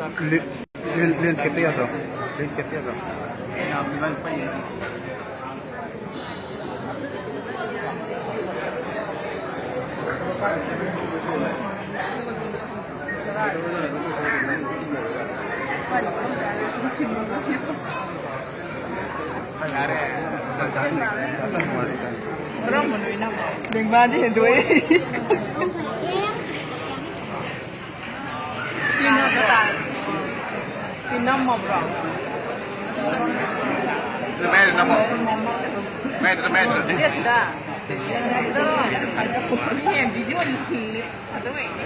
Lens कितने आ सो? Lens कितने आ सो? यहाँ दीवार पर đừng ba chứ hình tuổi pin nó có tài pin nó mọc rồi metro na mo metro yes da ini video di sini atau ini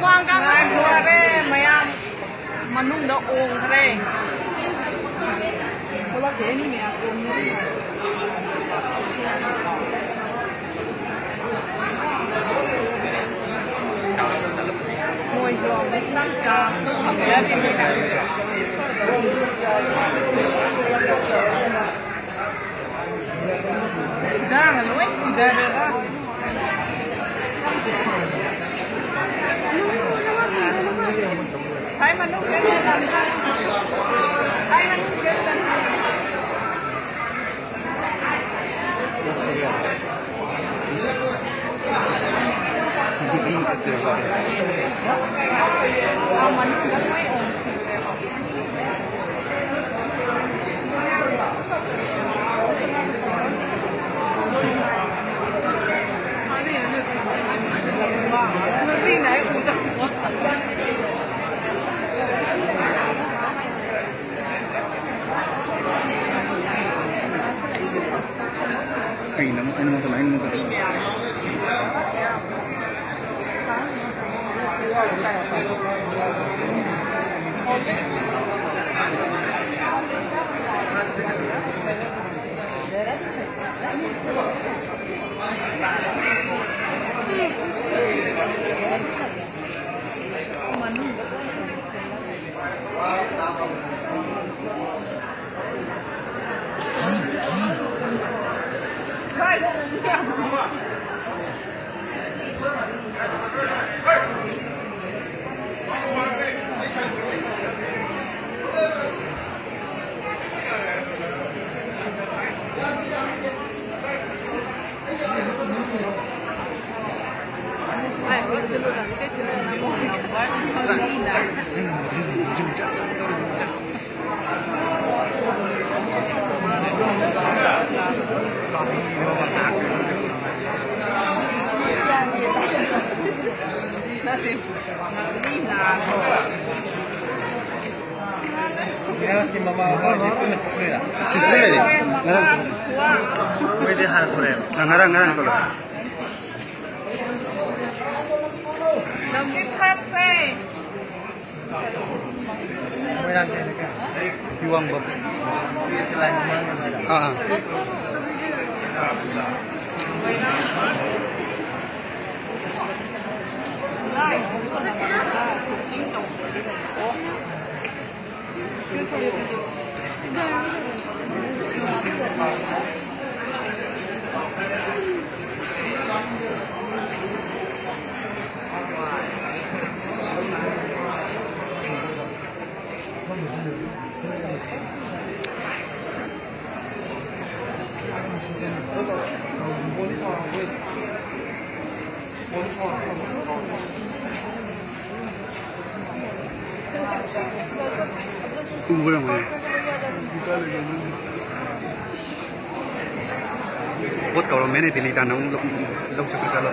วางกันมาดูอะไรมายังมันนุ่งดอกโอ่งอะไรเพราะว่าเดี๋ยวนี้เนี่ยโอ่งเนี่ยมวยรองไม่ตั้งใจทำแล้วที่ไม่ได้ได้มาเลยสิได้เลยนะใช้มันต้องเล่นกันใช้มันต้องเล่นกันเอามันยังไม่อมสิเลยว่ามันที่ไหนกูจะหัวAy, naman ano mo kumain mo ba? Sisile di. pwede hal ko rin Ngarang ko lang. Nami pase. may lang din ka Iwang ba? selain naman Ah. Kurang mana? Buat kalau mana pilih tanam lok cukup kalau.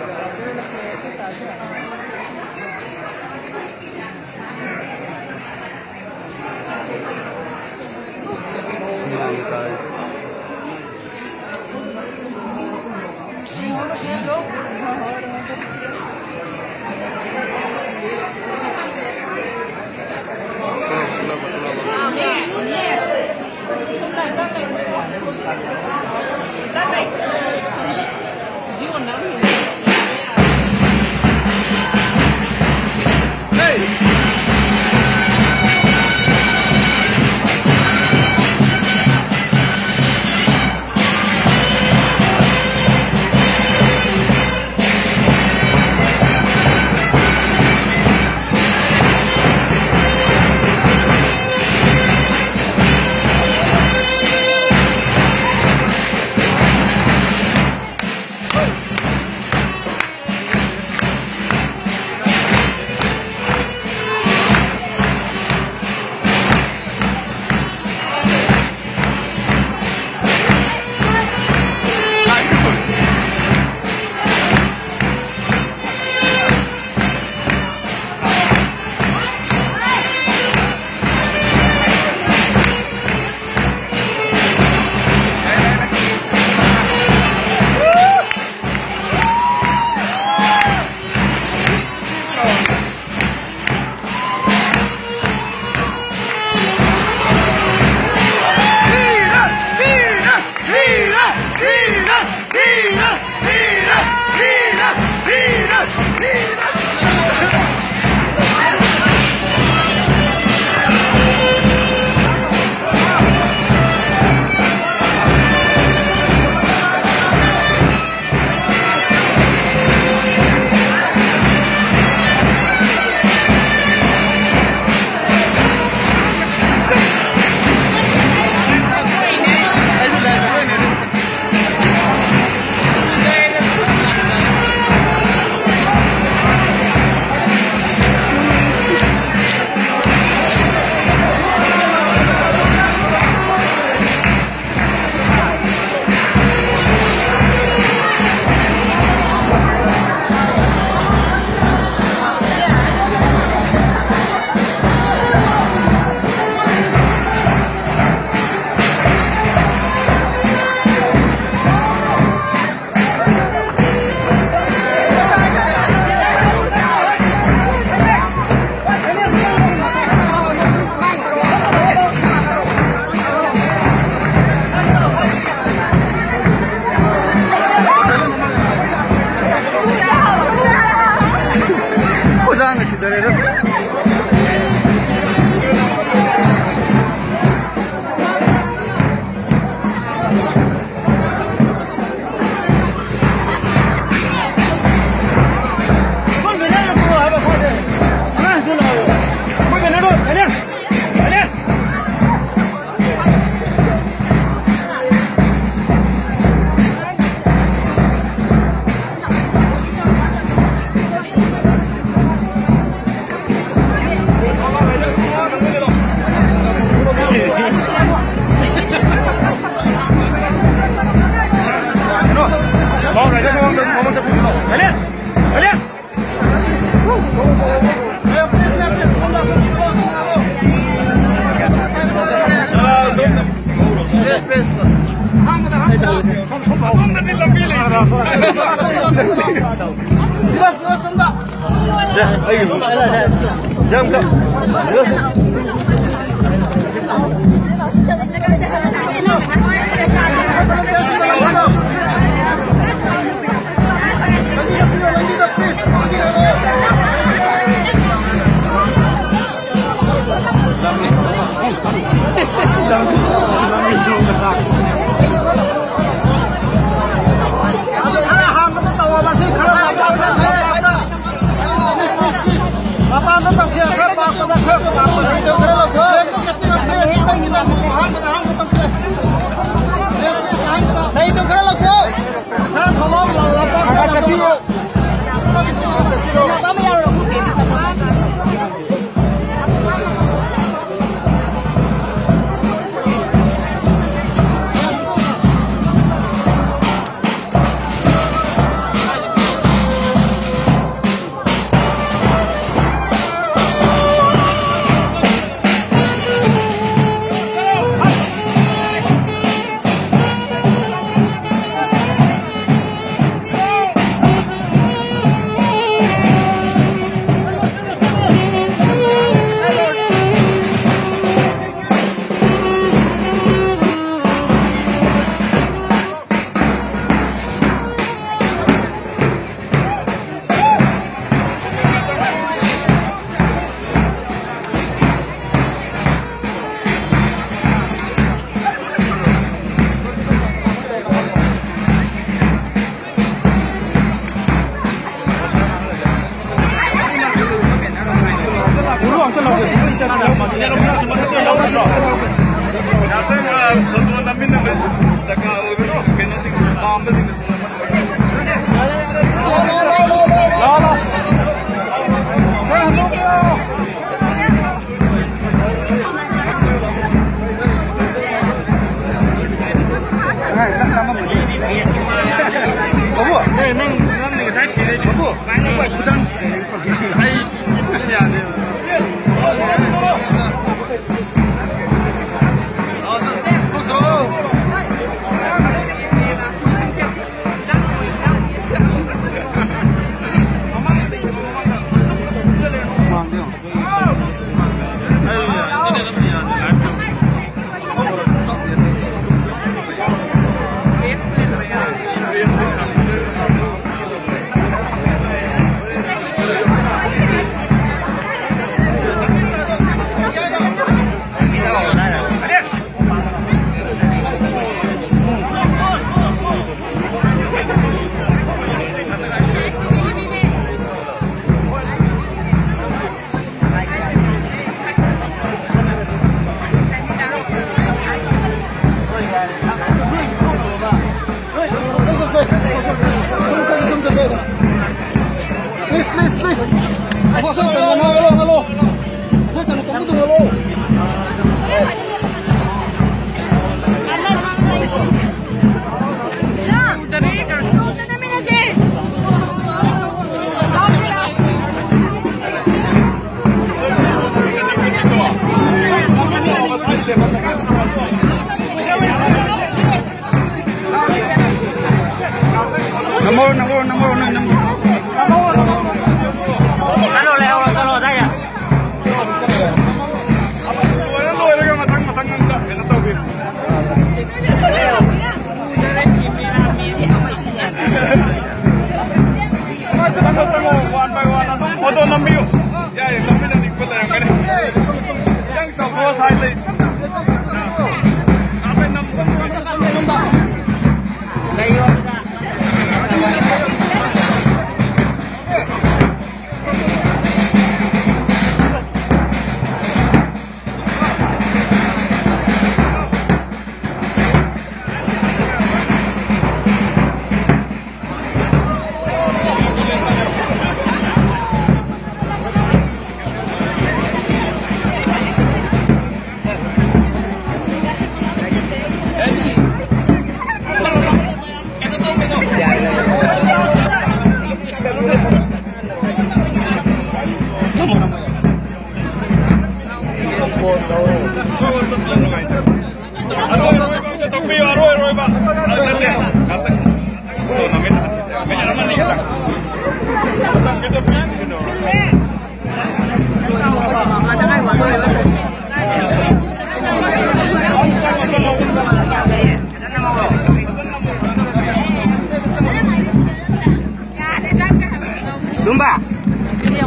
Lumba.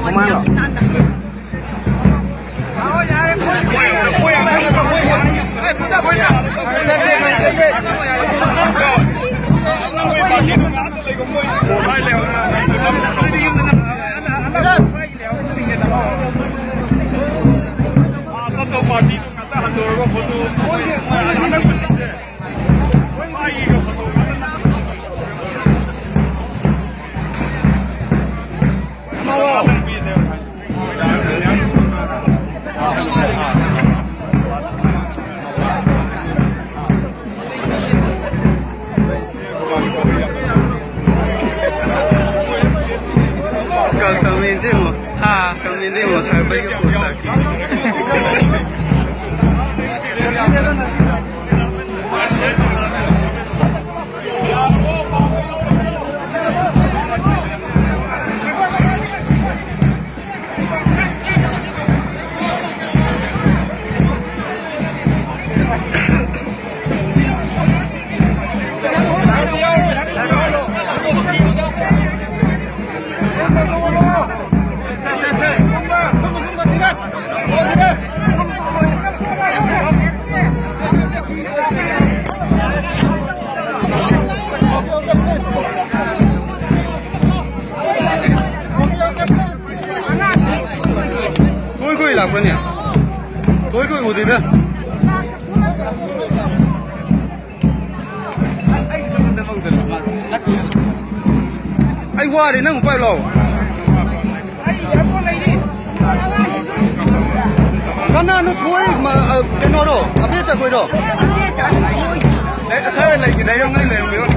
Kemana? Camino saya bagi posta. Tôi là quân nhỉ? Tôi ngồi gì đó? Anh qua thì nó không quay lâu. Con nó cuối mà cái nó đâu? À biết chả quay đâu? Đấy sao lại cái đấy không ngay liền biết không?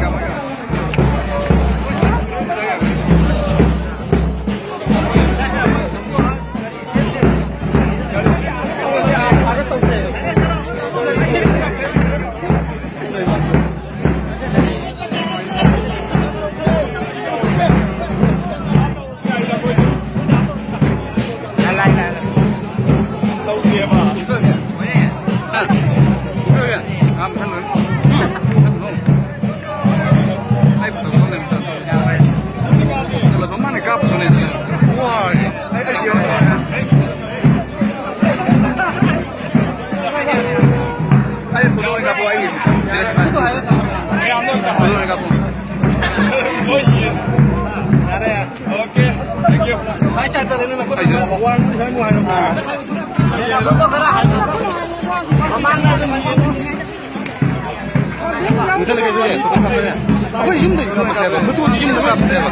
Kita lagi dulu ya, kita kapan ya? Apa ini dari kamu siapa? Betul ini dari kamu siapa?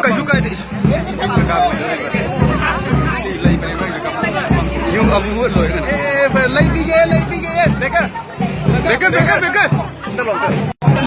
Kau suka itu? Yung abu loh kan? Lagi pergi, lagi. Beka. Tolong.